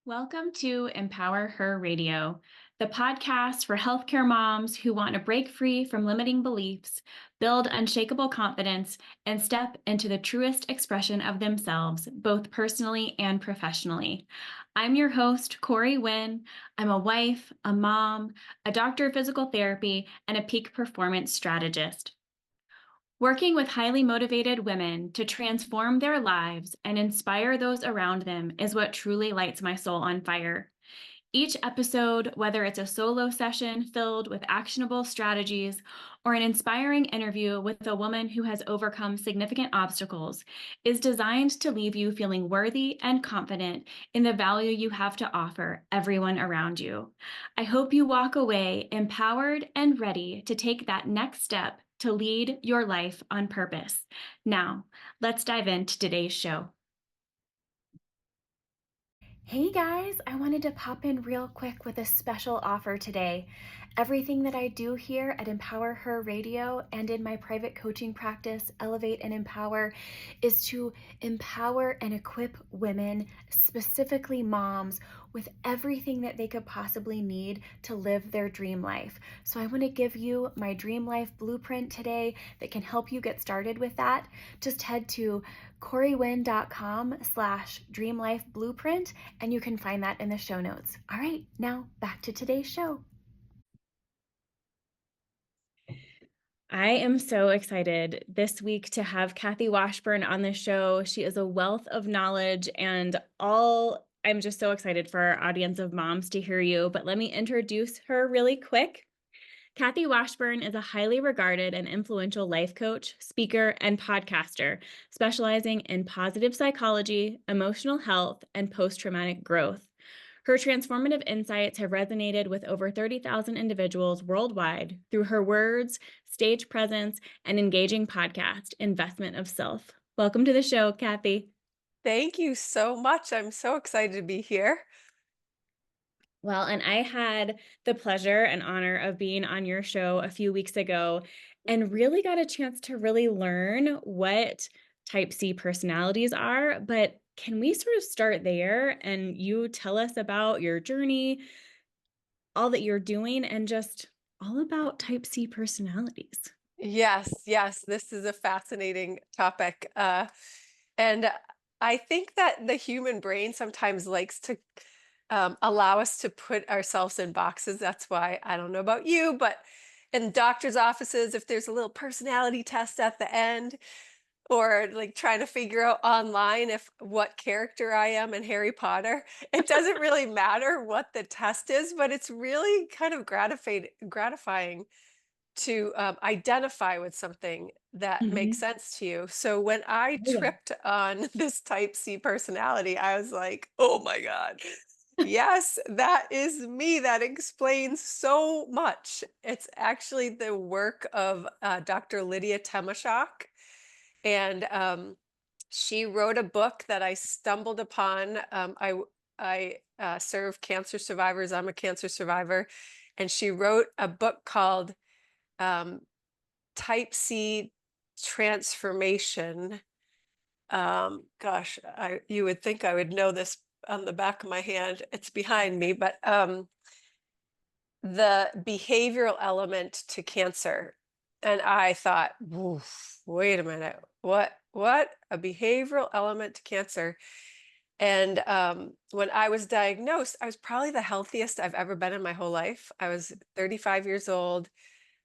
Welcome to Empower Her Radio, the podcast for healthcare moms who want to break free from limiting beliefs, build unshakable confidence, and step into the truest expression of themselves, both personally and professionally. I'm your host, Corey Wynn. I'm a wife, a mom, a doctor of physical therapy, and a peak performance strategist. Working with highly motivated women to transform their lives and inspire those around them is what truly lights my soul on fire. Each episode, whether it's a solo session filled with actionable strategies or an inspiring interview with a woman who has overcome significant obstacles, is designed to leave you feeling worthy and confident in the value you have to offer everyone around you. I hope you walk away empowered and ready to take that next step to lead your life on purpose. Now, let's dive into today's show. Hey guys, I wanted to pop in real quick with a special offer today. Everything that I do here at Empower Her Radio and in my private coaching practice, Elevate and Empower, is to empower and equip women, specifically moms, with everything that they could possibly need to live their dream life. So I want to give you my dream life blueprint today that can help you get started with that. Just head to corywynn.com/dreamlifeblueprint and you can find that in the show notes. All right, now back to today's show. I am so excited this week to have Kathy Washburn on the show. She is a wealth of knowledge I'm just so excited for our audience of moms to hear you, but let me introduce her really quick. Kathy Washburn is a highly regarded and influential life coach, speaker, and podcaster, specializing in positive psychology, emotional health, and post-traumatic growth. Her transformative insights have resonated with over 30,000 individuals worldwide through her words, stage presence, and engaging podcast, Investment of Self. Welcome to the show, Kathy. Thank you so much. I'm so excited to be here. Well, and I had the pleasure and honor of being on your show a few weeks ago and really got a chance to really learn what type C personalities are. But can we sort of start there and you tell us about your journey, all that you're doing, and just all about type C personalities? Yes, this is a fascinating topic. And I think that the human brain sometimes likes to allow us to put ourselves in boxes. That's why I don't know about you, but in doctor's offices, if there's a little personality test at the end, or like trying to figure out online if what character I am in Harry Potter. It doesn't really matter what the test is, but it's really kind of gratifying to identify with something that makes Mhm. sense to you. So when I Oh, yeah. tripped on this type C personality, I was like, oh my God. Yes, that is me. That explains so much. It's actually the work of Dr. Lydia Temashok. And she wrote a book that I stumbled upon. I serve cancer survivors. I'm a cancer survivor, and she wrote a book called um, Type C Transformation. Gosh, you would think I would know this on the back of my hand. It's behind me, but the behavioral element to cancer. And I thought, "Woof, wait a minute, what? A behavioral element to cancer?" And when I was diagnosed, I was probably the healthiest I've ever been in my whole life. I was 35 years old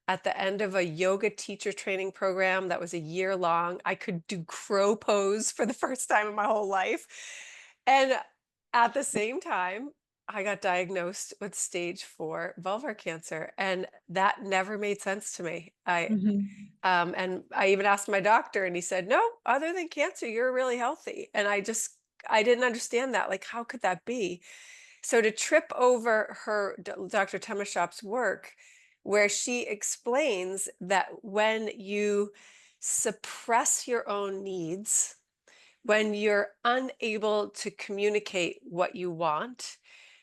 at the end of a yoga teacher training program that was a year long. I could do crow pose for the first time in my whole life. And at the same time, I got diagnosed with stage 4 vulvar cancer, and that never made sense to me. Mhm. And I even asked my doctor, and he said, "No, other than cancer, you're really healthy." And I didn't understand that. Like, how could that be? So to trip over Dr. Temashop's work, where she explains that when you suppress your own needs, when you're unable to communicate what you want,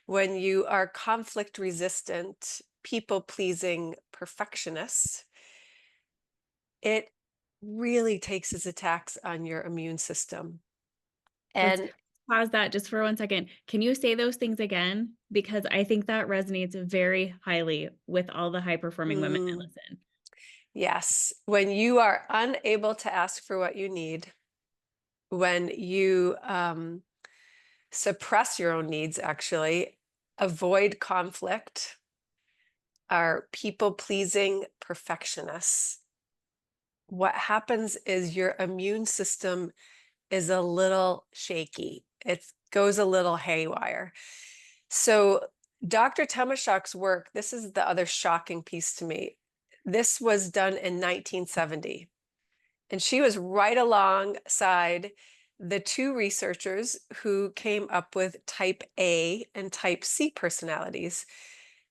when you are conflict resistant, people pleasing perfectionist, it really takes its attacks on your immune system. That's And pause that just for 1 second? Can you say those things again? Because I think that resonates very highly with all the high-performing women I Mm, listen. yes. When you are unable to ask for what you need, when you suppress your own needs, actually, avoid conflict, are people pleasing perfectionists, what happens is your immune system is a little shaky. It goes a little haywire. So, Dr. Temashak's work, this is the other shocking piece to me. This was done in 1970, and she was right alongside the two researchers who came up with type A and type C personalities.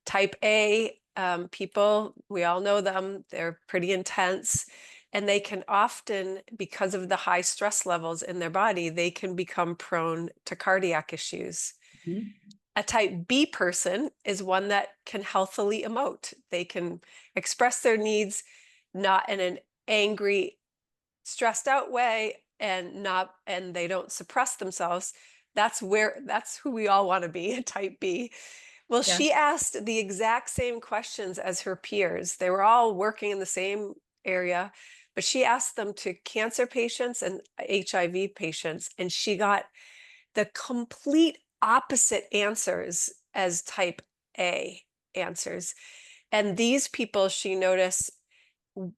Type A people, we all know them, they're pretty intense. And they can often, because of the high stress levels in their body, they can become prone to cardiac issues. Mhm. A type B person is one that can healthily emote. They can express their needs not in an angry, stressed out way and they don't suppress themselves. That's who we all want to be, a type B. Well, Yeah. she asked the exact same questions as her peers. They were all working in the same area, but she asked them to cancer patients and HIV patients, and she got the complete opposite answers as type A answers. And these people, she noticed,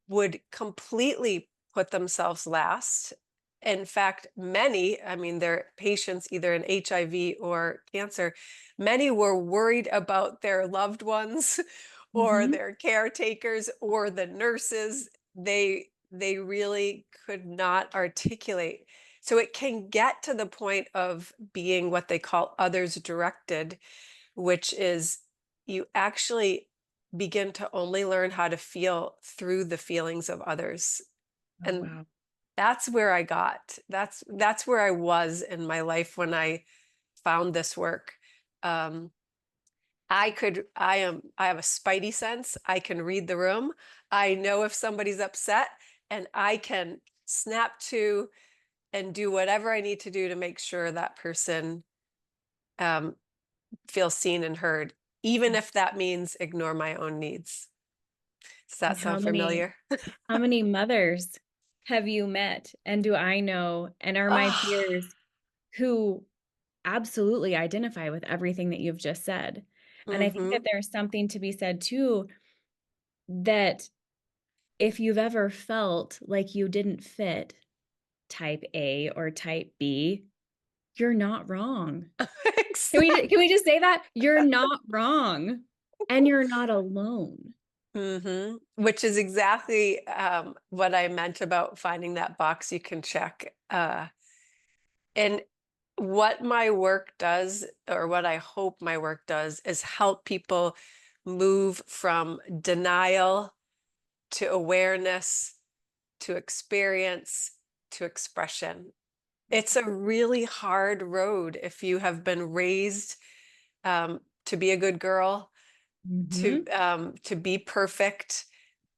would completely put themselves last. In fact, many, I mean, their patients either in HIV or cancer, many were worried about their loved ones or Mhm. their caretakers or the nurses. They really could not articulate. So it can get to the point of being what they call others directed, which is you actually begin to only learn how to feel through the feelings of others. Oh, And wow. that's where I got. That's where I was in my life when I found this work. Um, I have a spidey sense. I can read the room. I know if somebody's upset and I can snap to and do whatever I need to do to make sure that person um, feels seen and heard, even if that means ignore my own needs. Does And that sound familiar? how many mothers have you met and do I know and are my Ah, peers who absolutely identify with everything that you've just said? And I think that mhm, there's something to be said too that if you've ever felt like you didn't fit type A or type B, you're not wrong. Can we just say that? You're not wrong, and you're not alone. Mhm, which is exactly, what I meant about finding that box you can check, and what my work does, or what I hope my work does, is help people move from denial to awareness, to experience, to expression. It's a really hard road if you have been raised, to be a good girl, Mhm. to be perfect,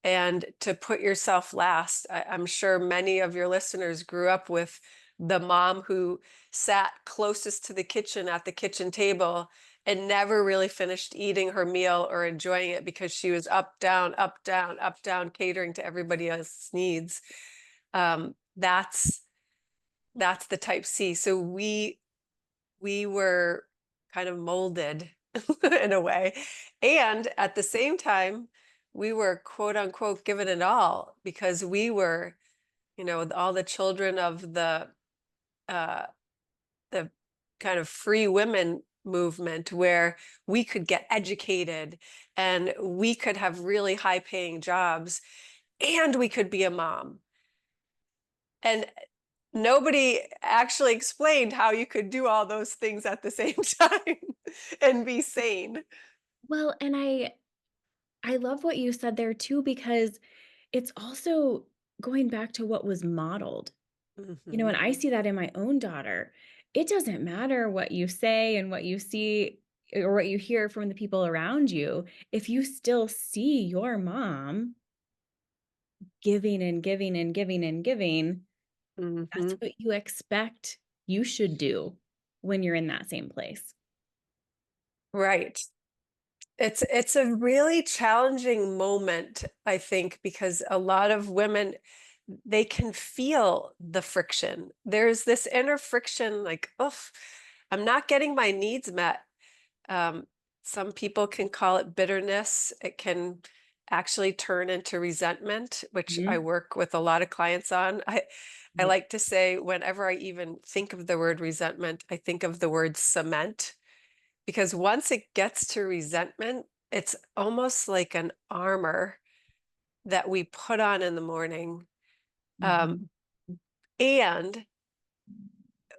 and to put yourself last. I'm sure many of your listeners grew up with the mom who sat closest to the kitchen at the kitchen table and never really finished eating her meal or enjoying it because she was up, down, up, down, up, down, catering to everybody else's needs. That's the type C. So we were kind of molded in a way. And at the same time, we were quote unquote given it all because we were, all the children of uh the kind of free women movement where we could get educated and we could have really high paying jobs and we could be a mom. And nobody actually explained how you could do all those things at the same time and be sane. Well, and I love what you said there too because it's also going back to what was modeled. And Mhm, I see that in my own daughter. It doesn't matter what you say and what you see or what you hear from the people around you. If you still see your mom giving and giving and giving and giving, that's mhm. what you expect you should do. when you're in that same place. Right. It's a really challenging moment, I think, because a lot of women, they can feel the friction. There's this inner friction like, oh, I'm not getting my needs met. Um, some people can call it bitterness. It can actually turn into resentment, which I Mhm. work with a lot of clients on. I Right. like to say whenever I even think of the word resentment, I think of the word cement, because once it gets to resentment, it's almost like an armor that we put on in the morning. Um, Mhm. and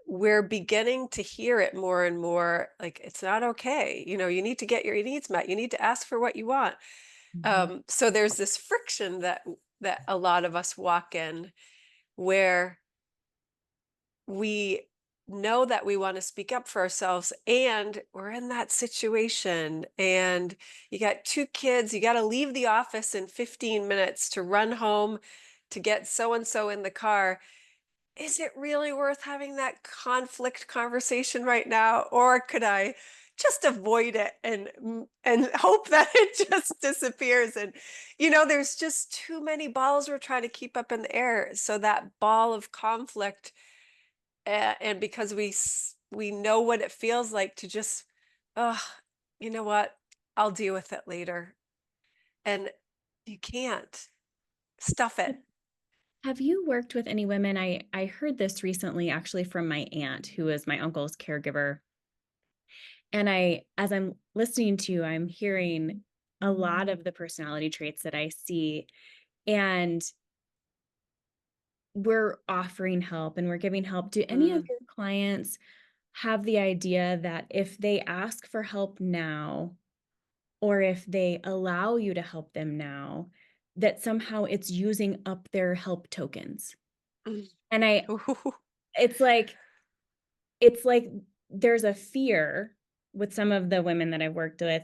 we're beginning to hear it more and more like it's not okay. You need to get your needs met. You need to ask for what you want. Mhm. So there's this friction that a lot of us walk in where we know that we want to speak up for ourselves and we're in that situation and you got two kids, you got to leave the office in 15 minutes to run home to get so and so in the car. Is it really worth having that conflict conversation right now, or could I just avoid it and hope that it just disappears? And there's just too many balls we're trying to keep up in the air, so that ball of conflict, and because we know what it feels like to just, oh, you know what, I'll deal with it later, and you can't stuff it. Have you worked with any women? I heard this recently actually from my aunt who is my uncle's caregiver. And as I'm listening to you, I'm hearing a lot of the personality traits that I see. And we're offering help and we're giving help. Do any of Mm, your clients have the idea that if they ask for help now, or if they allow you to help them now, that somehow it's using up their help tokens? mm. And Ooh, it's like it's like there's a fear with some of the women that I've worked with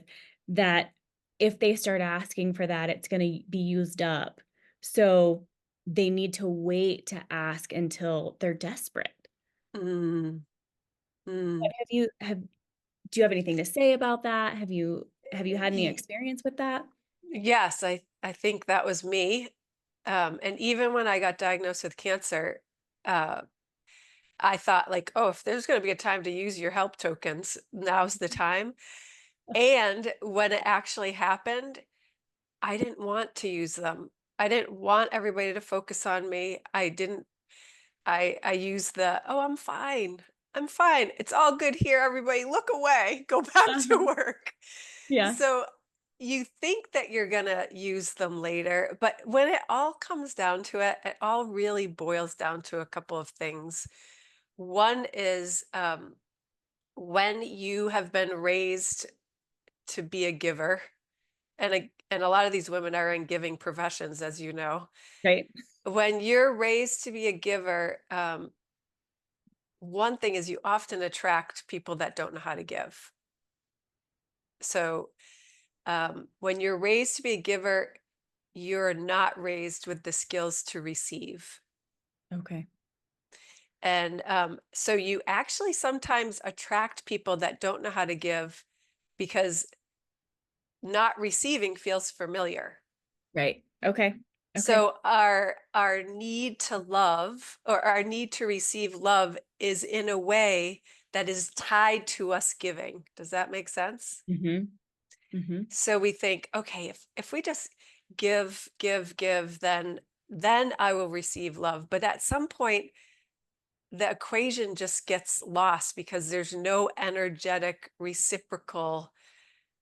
that if they start asking for that, it's going to be used up. So they need to wait to ask until they're desperate. mm, But mm. do you have anything to say about that? Have you had any experience with that? Yes, I think that was me. And even when I got diagnosed with cancer, uh, I thought like, oh, if there's going to be a time to use your help tokens, now's the time. And when it actually happened, I didn't want to use them. I didn't want everybody to focus on me. I didn't. I used the, oh, I'm fine. I'm fine. It's all good here. Everybody, look away. Go back to Uh-huh. work. Yeah. So you think that you're going to use them later, but when it all comes down to it, it all really boils down to a couple of things. One is when you have been raised to be a giver, and a lot of these women are in giving professions, as you know. Right. When you're raised to be a giver, one thing is you often attract people that don't know how to give. So when you're raised to be a giver, you're not raised with the skills to receive. Okay. And so you actually sometimes attract people that don't know how to give because not receiving feels familiar. Right. Okay. Okay. So our need to love or our need to receive love is in a way that is tied to us giving. Does that make sense? Mhm. Mhm. So we think, okay, if we just give, then I will receive love. But at some point, the equation just gets lost because there's no energetic reciprocal.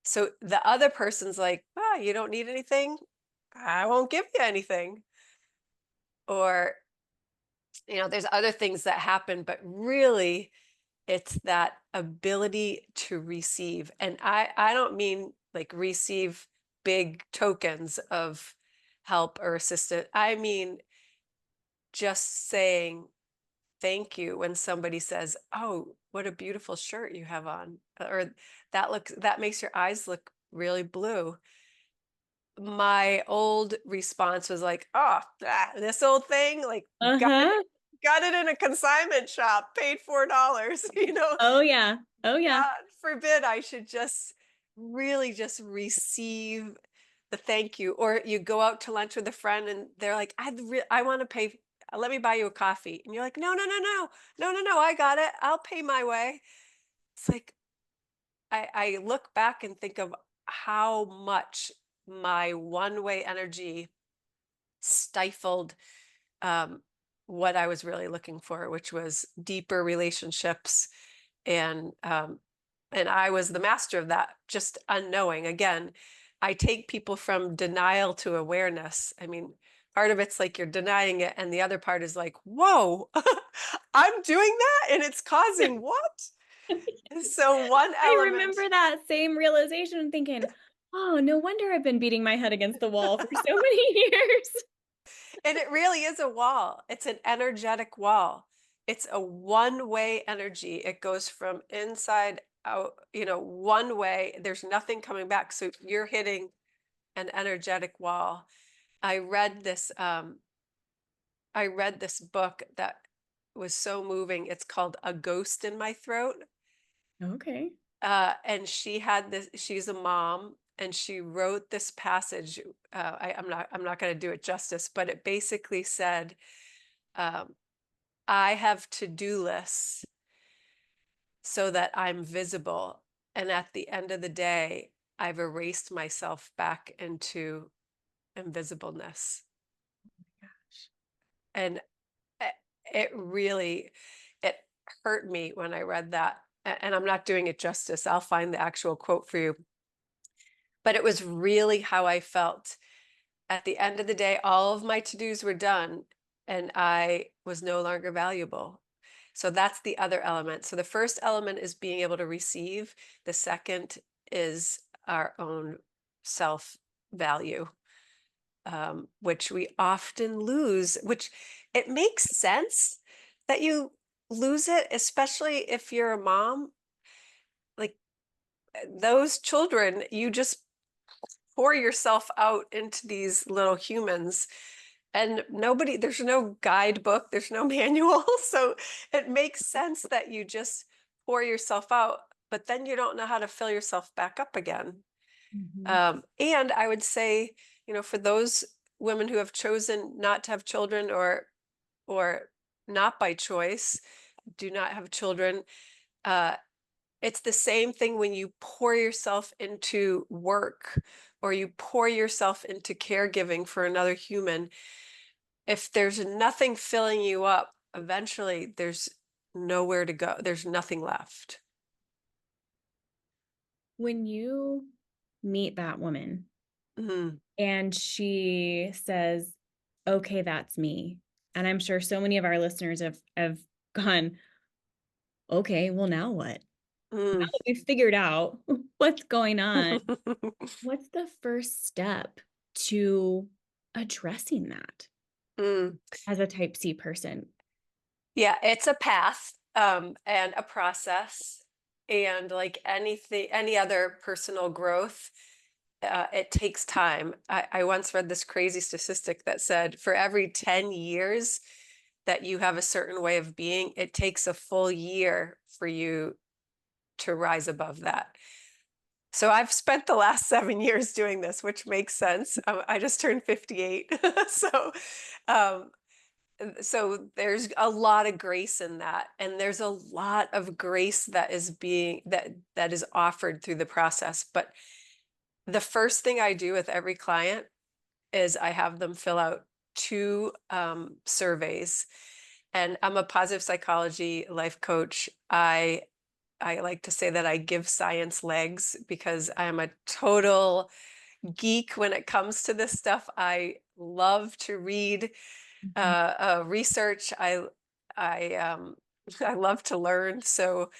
So the other person's like, ah, you don't need anything. I won't give you anything. Or, there's other things that happen, but really it's that ability to receive. And I don't mean like receive big tokens of help or assistance. I mean just saying thank you when somebody says, "Oh, what a beautiful shirt you have on," or that makes your eyes look really blue. My old response was like, "Oh, this old thing, like, got it." Uh-huh. got it in a consignment shop, paid $4, Oh, yeah. Oh, yeah. God forbid I should just really just receive the thank you. Or you go out to lunch with a friend and they're like, I want to pay. Let me buy you a coffee. And you're like, no, no, no, no, no, no, no. I got it. I'll pay my way. It's like, I look back and think of how much my one way energy stifled um, what I was really looking for, which was deeper relationships, and I was the master of that, just unknowing. Again, I take people from denial to awareness. I mean, part of it's like you're denying it, and the other part is like, whoa, I'm doing that, and it's causing what? So one I element. remember that same realization thinking, oh, no wonder I've been beating my head against the wall for so many years. And it really is a wall. It's an energetic wall. It's a one-way energy. It goes from inside out, one way. There's nothing coming back. So you're hitting an energetic wall. I read this book that was so moving. It's called A Ghost in My Throat. Okay. And she's a mom, and she wrote this passage. I'm not going to do it justice, but it basically said, um, I have to-do lists so that I'm visible. And at the end of the day, I've erased myself back into invisibleness. And it it really, it hurt me when I read that. And I'm not doing it justice. I'll find the actual quote for you. But it was really how I felt. At the end of the day, all of my to-dos were done and I was no longer valuable. So that's the other element. So the first element is being able to receive. The second is our own self value, which we often lose, which it makes sense that you lose it, especially if you're a mom. Like those children, you just pour yourself out into these little humans, and there's no guidebook, there's no manual. So it makes sense that you just pour yourself out, but then you don't know how to fill yourself back up again. Mhm. And I would say, for those women who have chosen not to have children, or not by choice, do not have children, uh, it's the same thing when you pour yourself into work or you pour yourself into caregiving for another human. If there's nothing filling you up, eventually there's nowhere to go. There's nothing left. When you meet that woman Mhm. and she says, okay, that's me. And I'm sure so many of our listeners have gone, okay, well, now what? Now Mm. that we've figured out what's going on, what's the first step to addressing that Mm. as a type C person? Yeah, it's a path, and a process. And like anything, any other personal growth, it takes time. I once read this crazy statistic that said for every 10 years that you have a certain way of being, it takes a full year for you to rise above that. So I've spent the last 7 years doing this, which makes sense. I just turned 58. So, um, so there's a lot of grace in that, and there's a lot of grace that is offered through the process. But the first thing I do with every client is I have them fill out two surveys. And I'm a positive psychology life coach. I like to say that I give science legs because I am a total geek when it comes to this stuff. I love to read Mhm. research. I I love to learn. So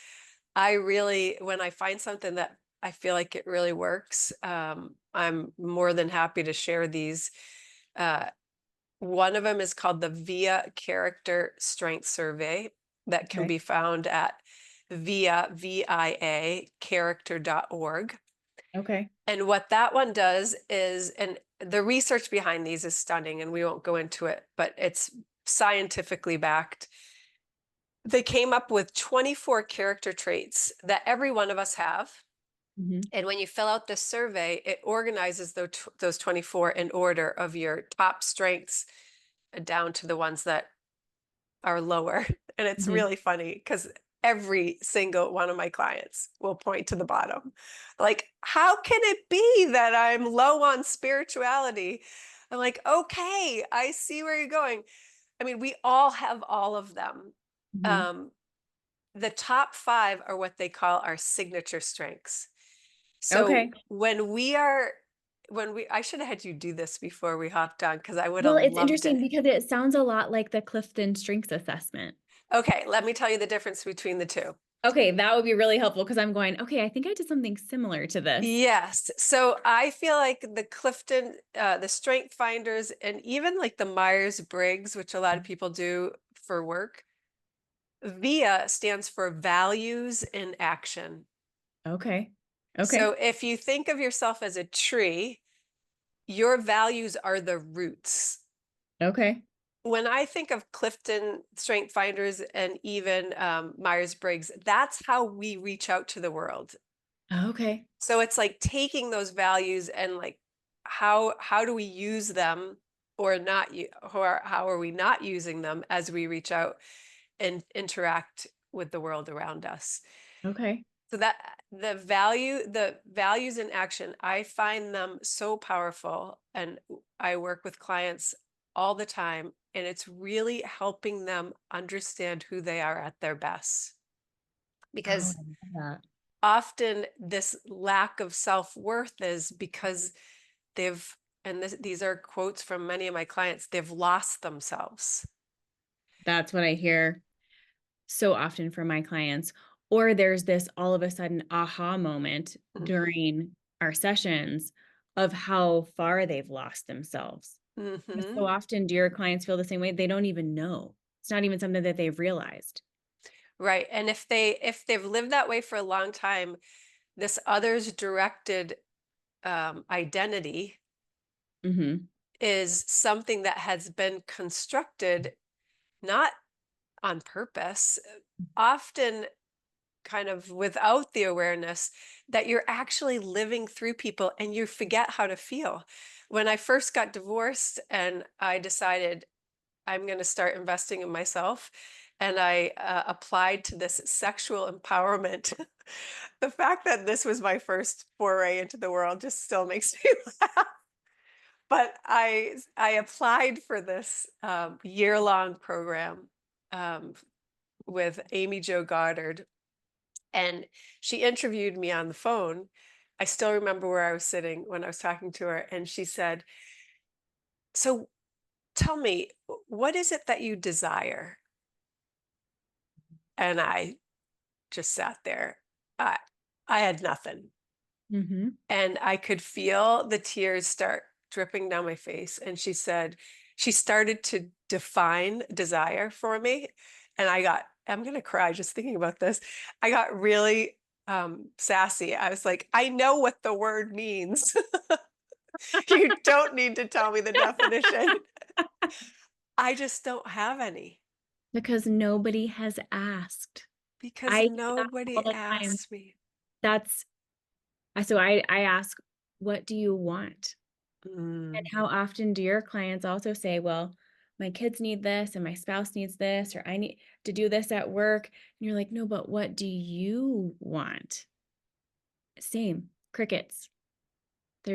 I really, when I find something that I feel like it really works, I'm more than happy to share these. Uh, One of them is called the VIA Character Strength Survey that can Okay. be found at VIA character.org. Okay. And what that one does is, and the research behind these is stunning, and we won't go into it, but it's scientifically backed. They came up with 24 character traits that every one of us have. Mhm. And when you fill out this survey, it organizes those 24 in order of your top strengths down to the ones that are lower. And it's Mhm. really funny because every single one of my clients will point to the bottom. Like, how can it be that I'm low on spirituality? I'm like, okay, I see where you're going. I mean, we all have all of them. Mhm. Um, the top five are what they call our signature strengths. So Okay. I should have had you do this before we hopped on because I would Well, have it's loved it. interesting because it sounds a lot like the Clifton Strengths Assessment. Okay, let me tell you the difference between the two. Okay, that would be really helpful because I'm going, okay, I think I did something similar to this. Yes. So I feel like the Clifton, the Strength Finders, and even like the Myers-Briggs, which a lot of people do for work, VIA stands for values in action. Okay. So Okay. if you think of yourself as a tree, your values are the roots. Okay. When I think of Clifton Strength Finders and even Myers-Briggs, that's how we reach out to the world. Okay. So it's like taking those values and like how do we use them or not or how are we not using them as we reach out and interact with the world around us. Okay. So that the values in action, I find them so powerful, and I work with clients all the time, and it's really helping them understand who they are at their best. Oh, Because I love that. often this lack of self-worth is because they've, and these are quotes from many of my clients, they've lost themselves. That's what I hear so often from my clients. Or there's this all of a sudden aha moment Hmm. during our sessions of how far they've lost themselves. Because Hmm. so often, do your clients feel the same way? They don't even know. It's not even something that they've realized. Right. And if they've lived that way for a long time, this others directed identity Hmm. is something that has been constructed not on purpose, often kind of without the awareness that you're actually living through people and you forget how to feel. When I first got divorced and I decided I'm going to start investing in myself, and I applied to this sexual empowerment. The fact that this was my first foray into the world just still makes me laugh. But I applied for this year-long program um, with Amy Jo Goddard, and she interviewed me on the phone. I still remember where I was sitting when I was talking to her, and she said, "So tell me, what is it that you desire?" And I just sat there. I I had nothing, Hmm. and I could feel the tears start dripping down my face, and she started to define desire for me, and I'm gonna cry just thinking about this. I got really, sassy. I was like, "I know what the word means. You don't need to tell me the definition." I just don't have any Because nobody has asked. because I hear that all nobody the time. asked me. That's so I ask, what do you want? And Mm, how often do your clients also say, well, my kids need this and my spouse needs this, or I need to do this at work? And you're like, no, but what do you want? Same, crickets.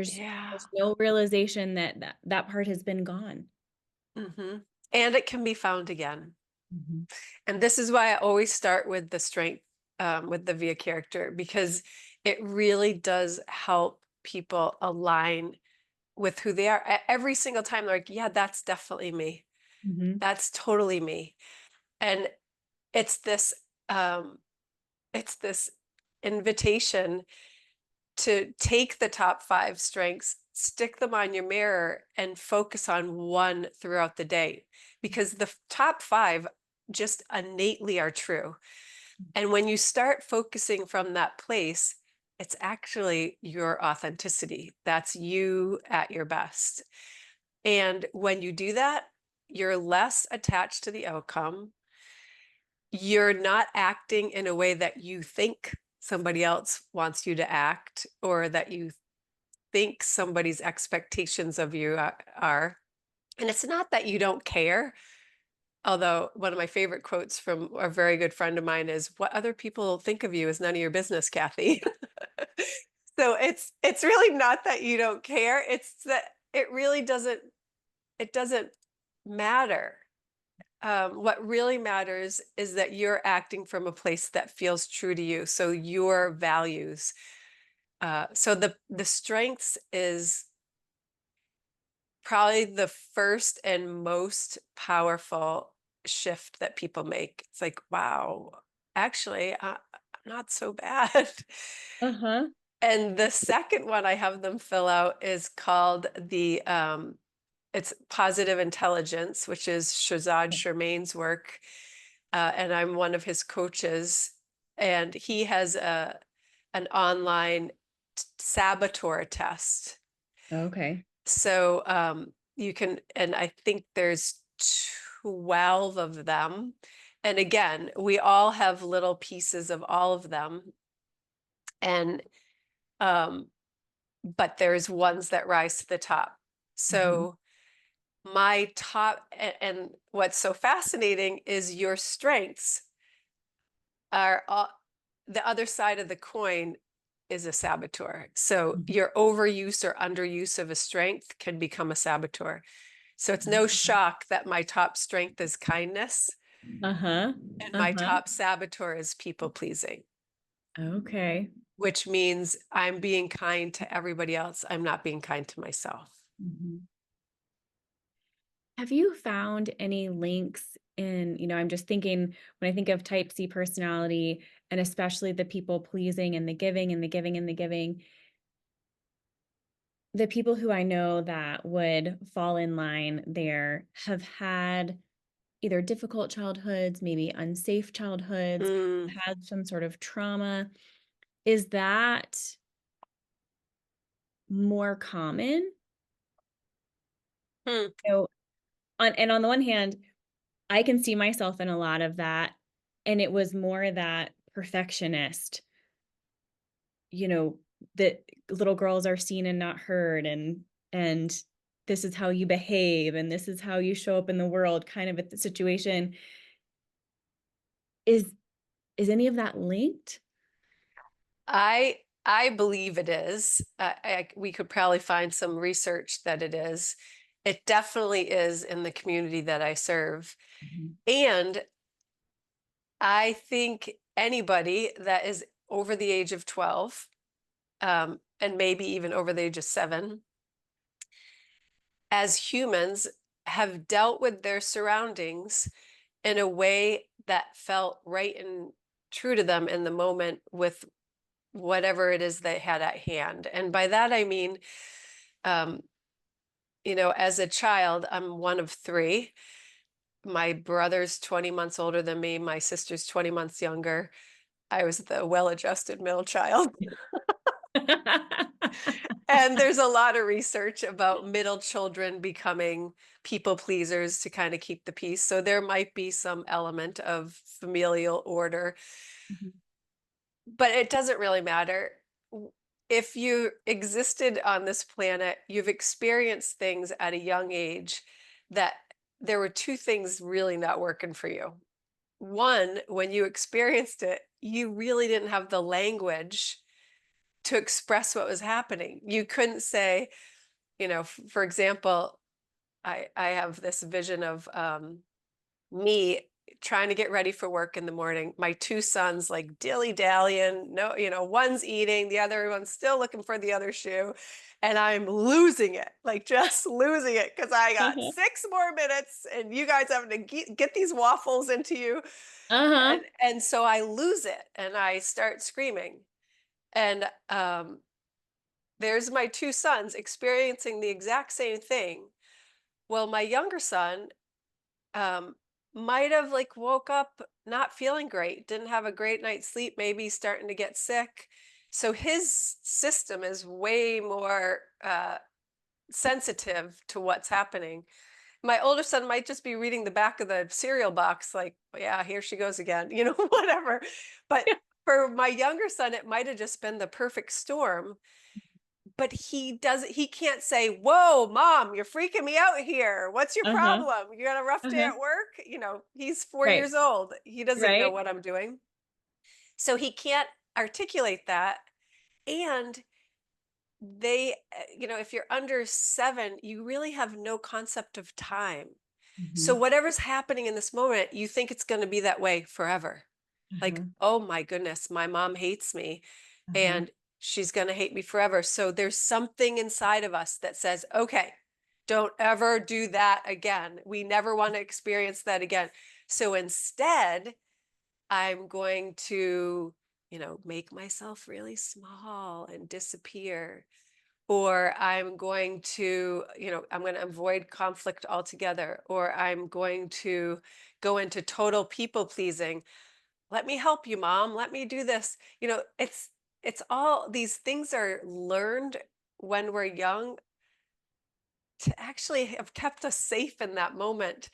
yeah. There's no realization that that part has been gone. Mhm. And it can be found again. Mhm. And this is why I always start with the strength, with the Via character, because it really does help people align with who they are. Every single time they're like, yeah, that's definitely me. Mhm. That's totally me. And it's this, um, it's this invitation to take the top five strengths, stick them on your mirror, and focus on one throughout the day, because the top five just innately are true. And when you start focusing from that place, it's actually your authenticity. That's you at your best. And when you do that, you're less attached to the outcome. You're not acting in a way that you think somebody else wants you to act, or that you think somebody's expectations of you are. And it's not that you don't care. Although one of my favorite quotes from a very good friend of mine is, "What other people think of you is none of your business, Kathy." So it's really not that you don't care. It's that it really doesn't matter. What really matters is that you're acting from a place that feels true to you. So your values. So the strengths is probably the first and most powerful shift that people make. It's like, wow, actually, I'm not so bad. Uh-huh. And the second one I have them fill out is called it's positive intelligence, which is Shazad Shermain's work. And I'm one of his coaches. And he has an online saboteur test. Okay. So you can, and I think there's 12 of them. And again, we all have little pieces of all of them. And um, but there's ones that rise to the top. Mhm. So my top, and what's so fascinating is your strengths are all, the other side of the coin is a saboteur. So Mhm. your overuse or underuse of a strength can become a saboteur. So it's no shock that my top strength is kindness Uh-huh. and my Uh-huh. top saboteur is people pleasing, Okay. which means I'm being kind to everybody else. I'm not being kind to myself. Mhm. Have you found any links in, I'm just thinking when I think of type C personality and especially the people pleasing and the giving and the giving and the giving, the people who I know that would fall in line there have had either difficult childhoods, maybe unsafe childhoods, Mm, had some sort of trauma. Is that more common? hmm, So on the one hand, I can see myself in a lot of that, and it was more that perfectionist, you know, that little girls are seen and not heard, and this is how you behave, and this is how you show up in the world kind of at the situation. Is is any of that linked? I believe it is. We could probably find some research that it is. It definitely is in the community that I serve. Mhm. And I think anybody that is over the age of 12, and maybe even over the age of 7, as humans, have dealt with their surroundings in a way that felt right and true to them in the moment with whatever it is they had at hand. And by that, I mean, um, as a child, I'm one of three. My brother's 20 months older than me. My sister's 20 months younger. I was the well-adjusted middle child. And there's a lot of research about middle children becoming people pleasers to kind of keep the peace. So there might be some element of familial order, Mhm. but it doesn't really matter. If you existed on this planet, you've experienced things at a young age that there were two things really not working for you. One, when you experienced it, you really didn't have the language to express what was happening. You couldn't say, for example, I have this vision of me trying to get ready for work in the morning. My two sons like dilly-dallying, no, one's eating, the other one's still looking for the other shoe. And I'm losing it, like just losing it because I got Uh-huh. 6 more minutes and you guys having to get these waffles into you. Uh-huh. And so I lose it and I start screaming. And there's my two sons experiencing the exact same thing. Well, my younger son um, might have like woke up not feeling great, didn't have a great night's sleep, maybe starting to get sick. So his system is way more sensitive to what's happening. My older son might just be reading the back of the cereal box, like, yeah, here she goes again, whatever. But for my younger son, it might have just been the perfect storm. But he can't say, "Whoa, mom, you're freaking me out here. What's your Uh-huh. problem? You got a rough day Uh-huh. at work?" He's 4 Right. years old. He doesn't know Right. what I'm doing. So he can't articulate that. And if you're under 7, you really have no concept of time. So Mhm. whatever's happening in this moment, you think it's going to be that way forever. Like, Uh-huh. oh my goodness, my mom hates me Uh-huh. and she's going to hate me forever. So there's something inside of us that says, okay, don't ever do that again. We never want to experience that again. So instead, I'm going to, make myself really small and disappear. Or I'm going to avoid conflict altogether. Or I'm going to go into total people pleasing. Let me help you, mom. Let me do this. It's all these things are learned when we're young to actually have kept us safe in that moment.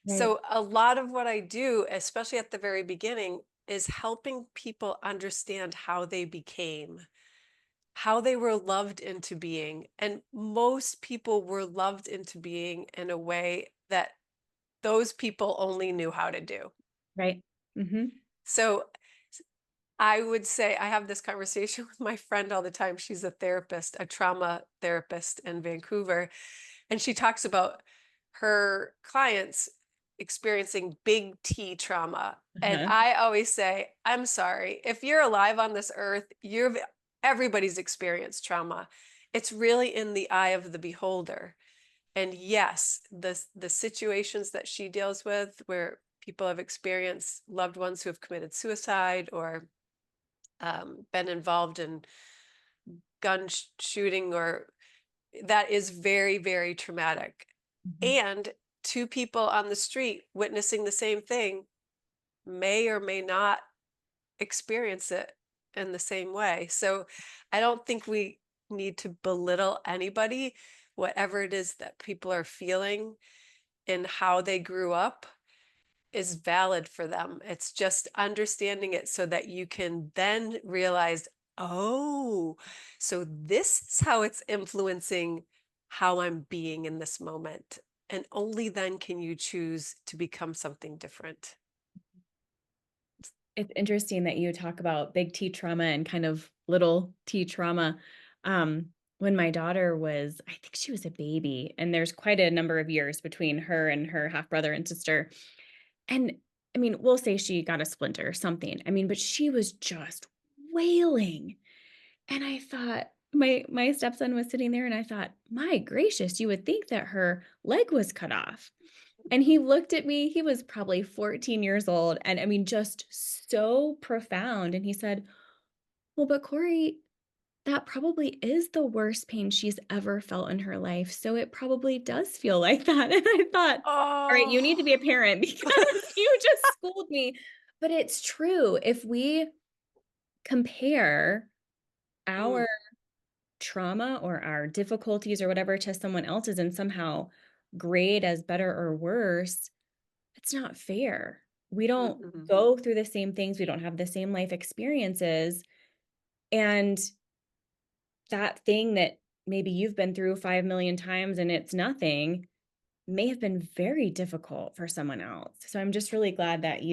Right. So a lot of what I do, especially at the very beginning, is helping people understand how they became, how they were loved into being. And most people were loved into being in a way that those people only knew how to do. Right. Mhm. So I would say I have this conversation with my friend all the time. She's a therapist, a trauma therapist in Vancouver, and she talks about her clients experiencing big T trauma. And Uh-huh. I always say, I'm sorry, if you're alive on this earth, everybody's experienced trauma. It's really in the eye of the beholder. And yes, the situations that she deals with where people have experienced loved ones who have committed suicide or been involved in shooting, or that is very, very traumatic. Mhm. And two people on the street witnessing the same thing may or may not experience it in the same way. So I don't think we need to belittle anybody, whatever it is that people are feeling and how they grew up is valid for them. It's just understanding it so that you can then realize, oh, so this is how it's influencing how I'm being in this moment. And only then can you choose to become something different. It's interesting that you talk about big T trauma and kind of little T trauma. When my daughter was, I think she was a baby, and there's quite a number of years between her and her half brother and sister. And I mean, we'll say she got a splinter or something. I mean, but she was just wailing. And I thought, my stepson was sitting there and I thought, my gracious, you would think that her leg was cut off. And he looked at me, he was probably 14 years old, and I mean, just so profound, and he said, "Well, but Corey, that probably is the worst pain she's ever felt in her life, so it probably does feel like that." And I thought, "All right, you need to be a Oh, parent because you just schooled me." But it's true, if we compare mm, our trauma or our difficulties or whatever to someone else's and somehow grade as better or worse, it's not fair. We don't mm-mm. go through the same things, we don't have the same life experiences, and that thing that maybe you've been through 5,000,000 times and it's nothing, may have been very difficult for someone else. So I'm just really glad that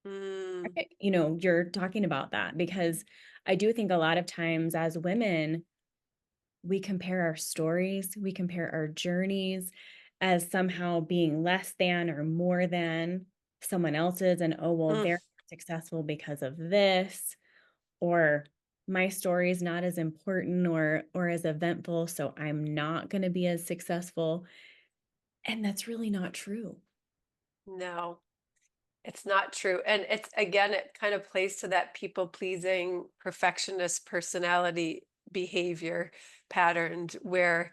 Mm, you're talking about that because I do think a lot of times as women, we compare our stories, we compare our journeys as somehow being less than or more than someone else's, and, "Oh, well, mm. they're successful because of this," or, "My story is not as important or as eventful, so I'm not gonna be as successful," and that's really not true. No, it's not true. And it kind of plays to that people pleasing, perfectionist personality behavior pattern where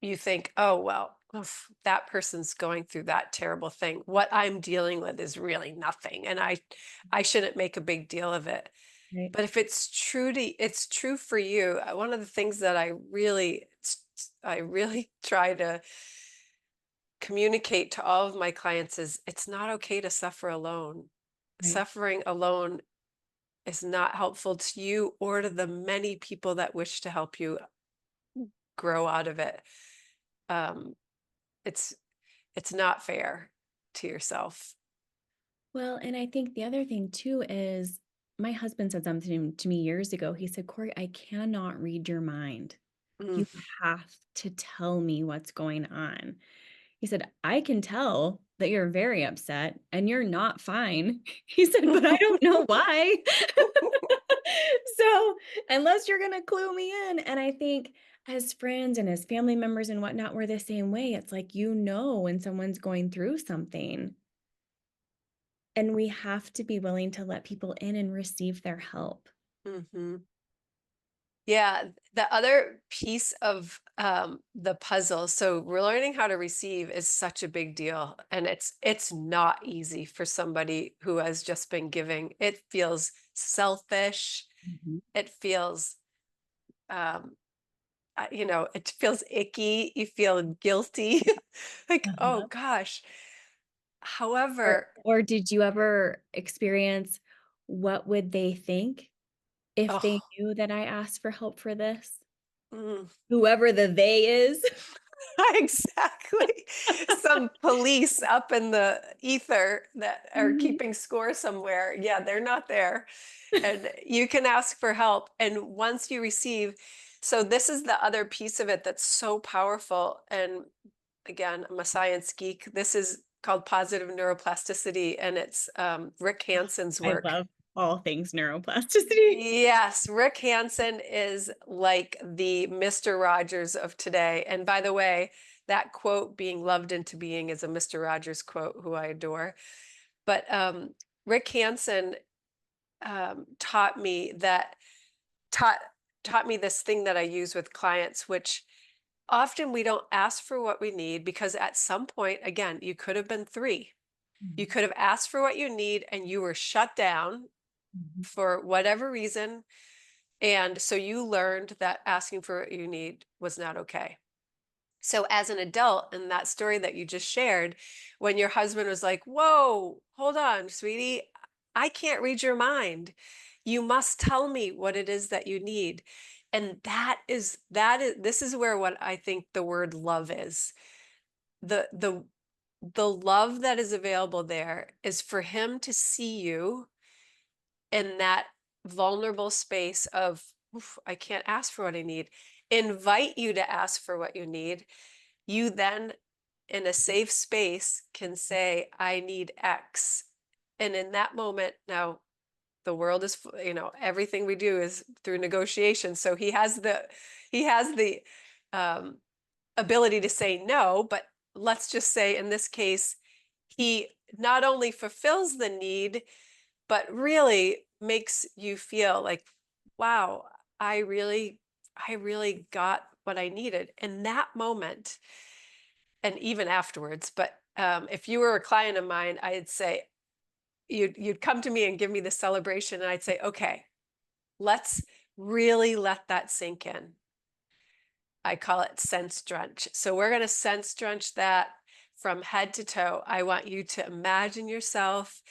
you think, oh, well, oof, that person's going through that terrible thing. What I'm dealing with is really nothing. And I shouldn't make a big deal of it. Right. But if it's true for you. One of the things that I really try to communicate to all of my clients is it's not okay to suffer alone. Right. Suffering alone is not helpful to you or to the many people that wish to help you grow out of it. Um, it's it's not fair to yourself. Well, and I think the other thing too is my husband said something to me years ago. He said, Corey, I cannot read your mind. Mm. You have to tell me what's going on. He said, I can tell that you're very upset and you're not fine. He said, but I don't know why. So, unless you're going to clue me in. And I think as friends and as family members and whatnot, we're the same way. It's like, when someone's going through something, and we have to be willing to let people in and receive their help. Hmm. Yeah, the other piece of the puzzle, so we're learning how to receive is such a big deal, and it's not easy for somebody who has just been giving. It feels selfish. Mhm. It feels it feels icky. You feel guilty, like, oh Uh-huh. gosh. Or However, or did you ever experience what would they think if they oh, knew that I asked for help for this? mm, Whoever the "they" is. exactly. Some police up in the ether that are Mhm. keeping score somewhere. Yeah, they're not there. And you can ask for help. And once you receive, so this is the other piece of it that's so powerful. And again, I'm a science geek. This is called positive neuroplasticity, and it's Rick Hanson's I work. love all things neuroplasticity. Yes, Rick Hansen is like the Mr. Rogers of today. And by the way, that quote, being loved into being, is a Mr. Rogers quote, who I adore. But Rick Hansen taught me taught taught me this thing that I use with clients, which often we don't ask for what we need because at some point, again, you could have been three. You Mhm, could have asked for what you need and you were shut down mhm, for whatever reason. And so you learned that asking for what you need was not okay. So, as an adult, in that story that you just shared, when your husband was like, whoa, hold on, sweetie, I can't read your mind. You must tell me what it is that you need. And this is where what I think the word love is. The love that is available there is for him to see you in that vulnerable space of, "Oof, I can't ask for what I need," invite you to ask for what you need. You then, in a safe space, can say, I need X. And in that moment, now the world is, everything we do is through negotiation. So he has the um, ability to say no, but let's just say in this case, he not only fulfills the need, but really makes you feel like, wow, I really, I really got what I needed in that moment and even afterwards. But if you were a client of mine, I'd say you'd come to me and give me the celebration, and I'd say, okay, let's really let that sink in. I call it sense drench. So we're going to sense drench that from head to toe. I want you to imagine yourself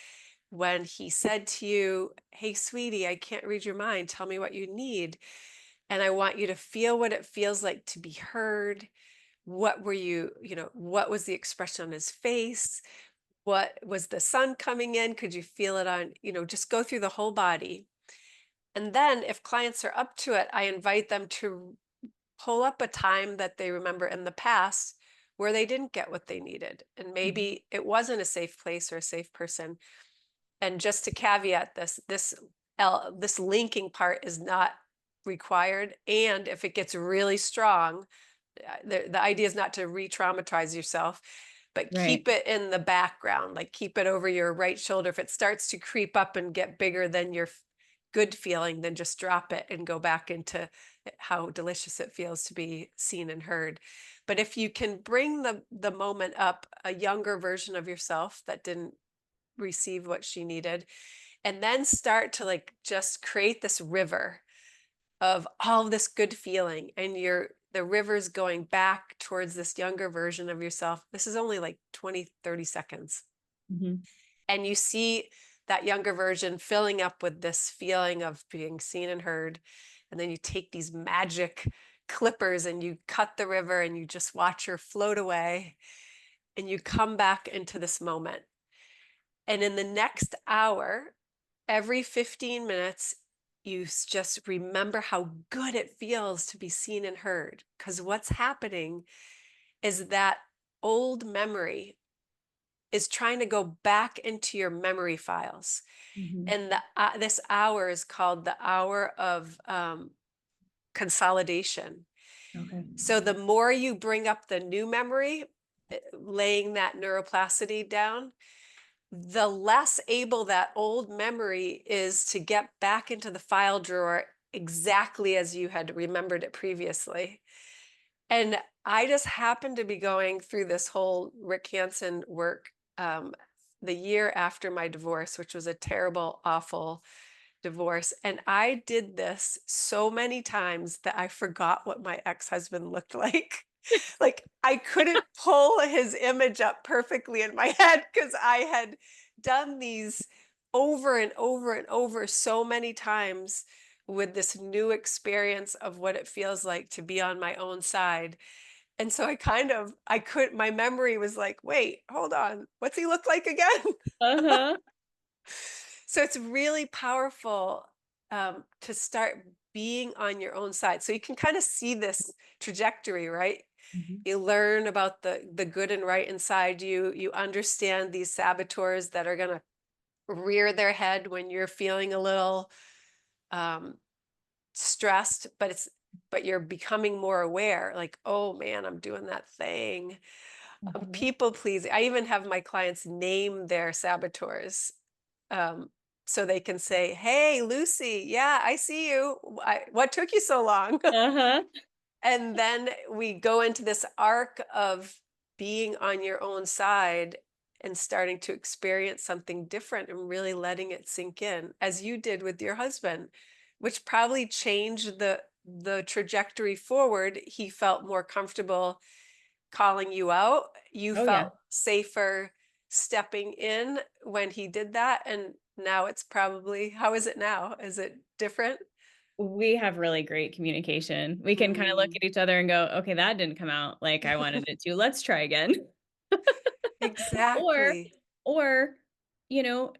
when he said to you, hey, sweetie, I can't read your mind. Tell me what you need. And I want you to feel what it feels like to be heard. What were what was the expression on his face? What was the sun coming in? Could you feel it on, just go through the whole body. And then if clients are up to it, I invite them to pull up a time that they remember in the past where they didn't get what they needed. And mhm, maybe it wasn't a safe place or a safe person. And just to caveat this linking part is not required. And if it gets really strong, the idea is not to re-traumatize yourself, but right. keep it in the background, like keep it over your right shoulder. If it starts to creep up and get bigger than your good feeling, then just drop it and go back into how delicious it feels to be seen and heard. But if you can bring the moment up, a younger version of yourself that didn't receive what she needed, and then start to like just create this river of all of this good feeling, and the river's going back towards this younger version of yourself. This is only like 20, 30 seconds. Mhm. And you see that younger version filling up with this feeling of being seen and heard. And then you take these magic clippers and you cut the river and you just watch her float away and you come back into this moment. And in the next hour, every 15 minutes, just remember how good it feels to be seen and heard. Because what's happening is that old memory is trying to go back into your memory files. Mhm. And this hour is called the hour of consolidation. Okay. So the more you bring up the new memory, laying that neuroplasticity down, the less able that old memory is to get back into the file drawer exactly as you had remembered it previously. And I just happened to be going through this whole Rick Hansen work the year after my divorce, which was a terrible, awful divorce. And I did this so many times that I forgot what my ex-husband looked like. Like I couldn't pull his image up perfectly in my head because I had done these over and over and over so many times with this new experience of what it feels like to be on my own side. And so my memory was like, wait, hold on, what's he look like again? Uh-huh. So it's really powerful to start being on your own side. So you can kind of see this trajectory, right? Mhm. You learn about the good and right inside you. You understand these saboteurs that are going to rear their head when you're feeling a little um, stressed, but you're becoming more aware. Like, oh man, I'm doing that thing. Mhm. People pleasing. I even have my clients name their saboteurs um, so they can say, "Hey, Lucy, yeah, I see you. What took you so long?" Uh-huh. And then we go into this arc of being on your own side and starting to experience something different and really letting it sink in, as you did with your husband, which probably changed the trajectory forward. He felt more comfortable calling you out. You Oh, yeah. felt safer stepping in when he did that. And now it's probably, how is it now? Is it different? We have really great communication. We can kind of look Mm. at each other and go, okay, that didn't come out like I wanted it to. Let's try again. Or, Exactly. or, you know,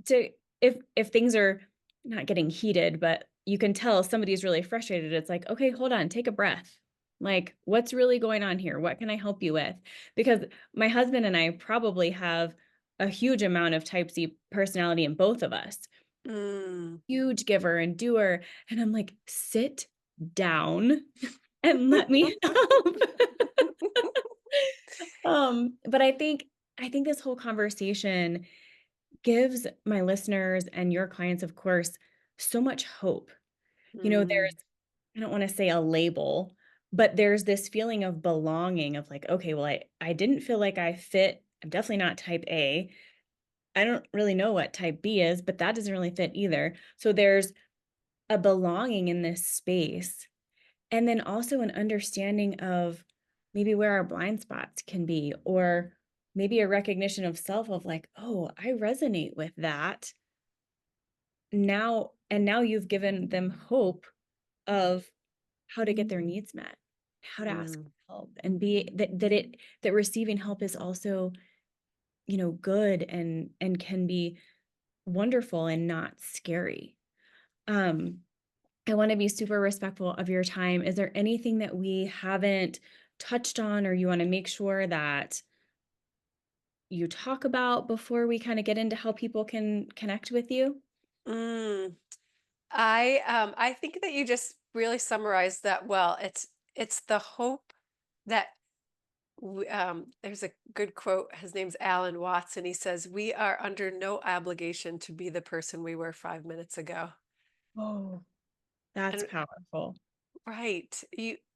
to if things are not getting heated, but you can tell somebody's really frustrated, it's like, okay, hold on, take a breath. Like, what's really going on here? What can I help you with? Because my husband and I probably have a huge amount of type C personality in both of us. Mm. Huge giver and doer. And I'm like, sit down and let me help. But I think this whole conversation gives my listeners and your clients, of course, so much hope. There's Mm. I don't wanna say a label, but there's this feeling of belonging of like, okay, well, I didn't feel like I fit. I'm definitely not type A. I don't really know what type B is, but that doesn't really fit either. So there's a belonging in this space. And then also an understanding of maybe where our blind spots can be, or maybe a recognition of self of like, oh, I resonate with that. Now you've given them hope of how to get their needs met, how to ask Mm. for help, and be that receiving help is also, good and can be wonderful and not scary. Um, I want to be super respectful of your time. Is there anything that we haven't touched on or you want to make sure that you talk about before we kind of get into how people can connect with you? Mm. I think that you just really summarized that well. It's the hope that there's a good quote. His name's Alan Watts, and he says, "We are under no obligation to be the person we were 5 minutes ago." Oh, that's And powerful. right,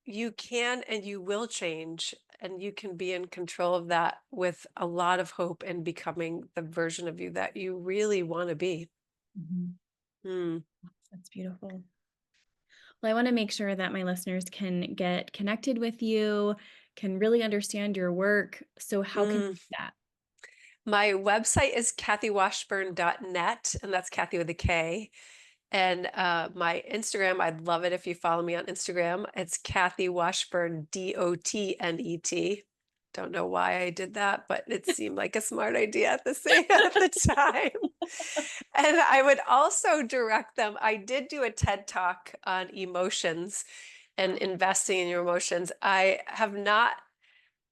you can and you will change, and you can be in control of that with a lot of hope and becoming the version of you that you really want to be. Mhm. Hmm. That's beautiful. Well, I want to make sure that my listeners can get connected with you, can really understand your work. So, how can Mm. we do that? My website is kathywashburn.net, and that's Kathy with a K. And my Instagram, I'd love it if you follow me on Instagram. It's Kathy Washburn, Dotnet. Don't know why I did that, but it seemed like a smart idea at the same at the time. And I would also direct them. I did do a TED talk on emotions and investing in your emotions. I have not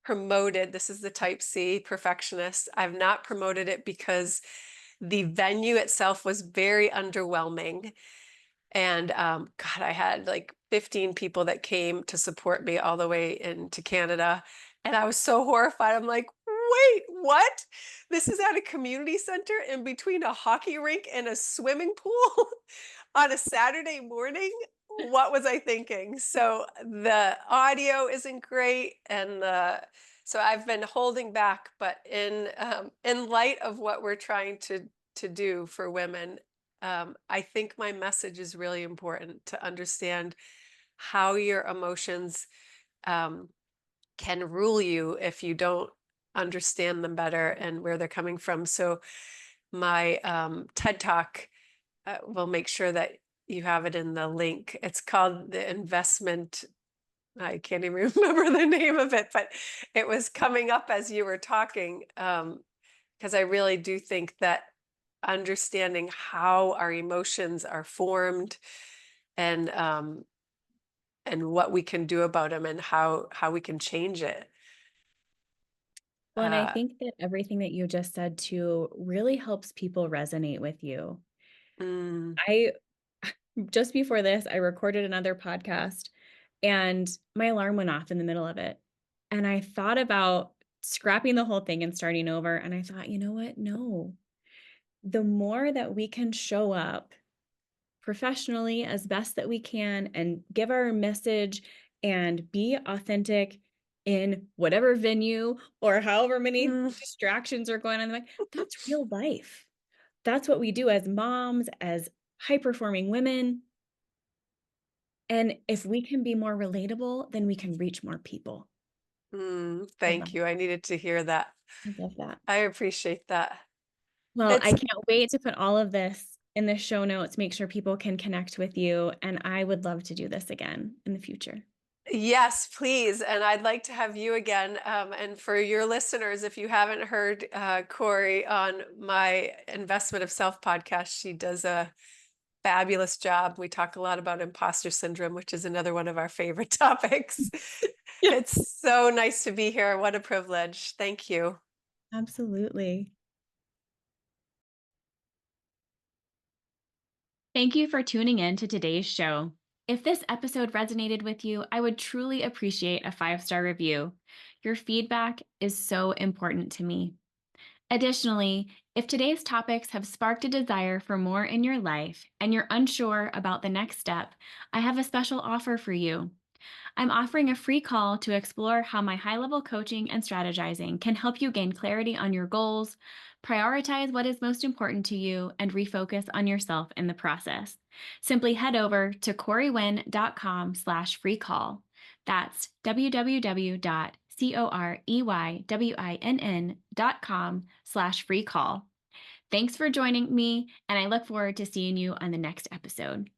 promoted, this is the type C perfectionist. I've not promoted it because the venue itself was very underwhelming. And God, I had like 15 people that came to support me all the way into Canada. And I was so horrified. I'm like, wait, what? This is at a community center in between a hockey rink and a swimming pool on a Saturday morning? What was I thinking? So the audio isn't great, and so I've been holding back. But in light of what we're trying to do for women, I think my message is really important to understand how your emotions um, can rule you if you don't understand them better and where they're coming from. So my TED Talk, will make sure that you have it in the link. It's called the investment. I can't even remember the name of it, but it was coming up as you were talking, because I really do think that understanding how our emotions are formed and what we can do about them and how we can change it. Well, and I Uh, think that everything that you just said too really helps people resonate with you. mm, I just before this, I recorded another podcast and my alarm went off in the middle of it. And I thought about scrapping the whole thing and starting over. And I thought, you know what? No, the more that we can show up professionally as best that we can and give our message and be authentic in whatever venue or however many mm, distractions are going on, like that's real life. That's what we do as moms, as high performing women. And if we can be more relatable, then we can reach more people. I love thank you. I needed to hear that. I love that. I appreciate that. Well, I It's can't wait to put all of this in the show notes, make sure people can connect with you. And I would love to do this again in the future. Yes, please. And I'd like to have you again. And for your listeners, if you haven't heard Corey on my Investment of Self podcast, she does a fabulous job. We talk a lot about imposter syndrome, which is another one of our favorite topics. Yeah, It's so nice to be here. What a privilege. Thank you. absolutely. Thank you for tuning in to today's show. If this episode resonated with you, I would truly appreciate a 5-star review. Your feedback is so important to me. Additionally, if today's topics have sparked a desire for more in your life and you're unsure about the next step, I have a special offer for you. I'm offering a free call to explore how my high level coaching and strategizing can help you gain clarity on your goals, prioritize what is most important to you, and refocus on yourself in the process. Simply head over to coreyWinn.com/free call. That's www.coreyWinn.com/free call. Thanks for joining me, and I look forward to seeing you on the next episode.